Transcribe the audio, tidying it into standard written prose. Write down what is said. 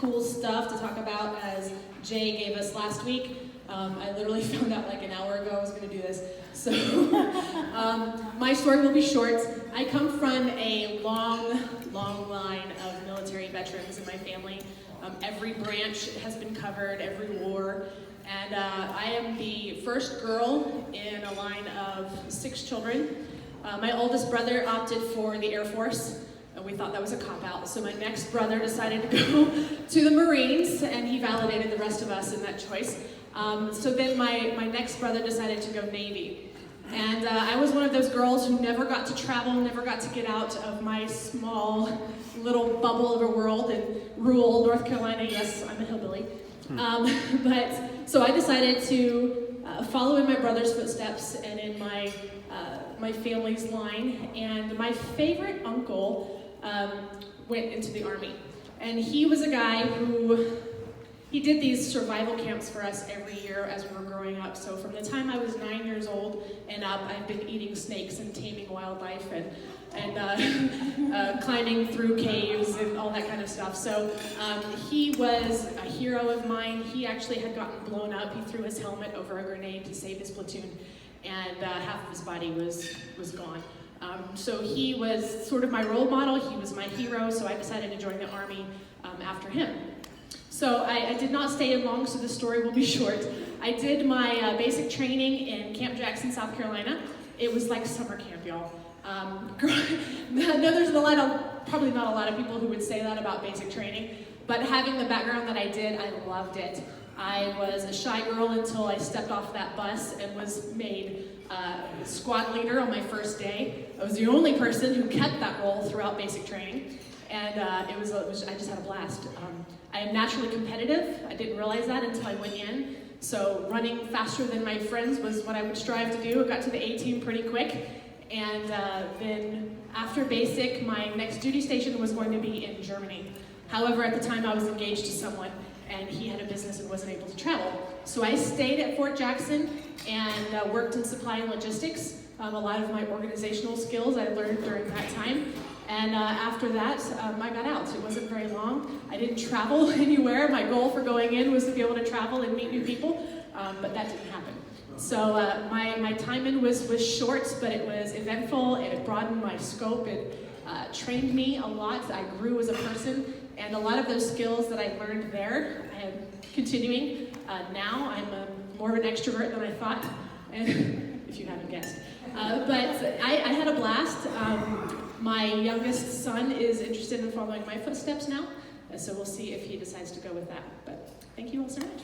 cool stuff to talk about as Jay gave us last week. I literally found out like an hour ago I was going to do this. So my story will be short. I come from a long line of military veterans in my family. Every branch has been covered, every war. And I am the first girl in a line of 6 children. My oldest brother opted for the Air Force. We thought that was a cop-out. So my next brother decided to go to the Marines, and he validated the rest of us in that choice. So then my next brother decided to go Navy. And I was one of those girls who never got to travel, never got to get out of my small little bubble of a world in rural North Carolina. Yes, I'm a hillbilly. So I decided to follow in my brother's footsteps and in my family's line. And my favorite uncle went into the Army. And he was a guy who, he did these survival camps for us every year as we were growing up. So from the time I was 9 years old and up, I've been eating snakes and taming wildlife and climbing through caves and all that kind of stuff. So he was a hero of mine. He actually had gotten blown up. He threw his helmet over a grenade to save his platoon, and half of his body was gone. So he was sort of my role model. He was my hero, so I decided to join the Army after him. So I did not stay in long, so the story will be short. I did my basic training in Camp Jackson, South Carolina. It was like summer camp, y'all. No, there's probably not a lot of people who would say that about basic training, but having the background that I did, I loved it. I was a shy girl until I stepped off that bus and was made squad leader on my first day. I was the only person who kept that role throughout basic training, and I just had a blast. I am naturally competitive. I didn't realize that until I went in. So running faster than my friends was what I would strive to do. I got to the A team pretty quick. And then after basic, my next duty station was going to be in Germany. However, at the time I was engaged to someone, and he had a business and wasn't able to travel. So I stayed at Fort Jackson and worked in supply and logistics. A lot of my organizational skills I learned during that time. And after that, I got out. It wasn't very long. I didn't travel anywhere. My goal for going in was to be able to travel and meet new people, but that didn't happen. So my time in was short, but it was eventful. It broadened my scope. It trained me a lot. I grew as a person, and a lot of those skills that I learned there, I am continuing. Now I'm more of an extrovert than I thought, if you haven't guessed. But I had a blast. My youngest son is interested in following my footsteps now, so we'll see if he decides to go with that. But thank you all so much.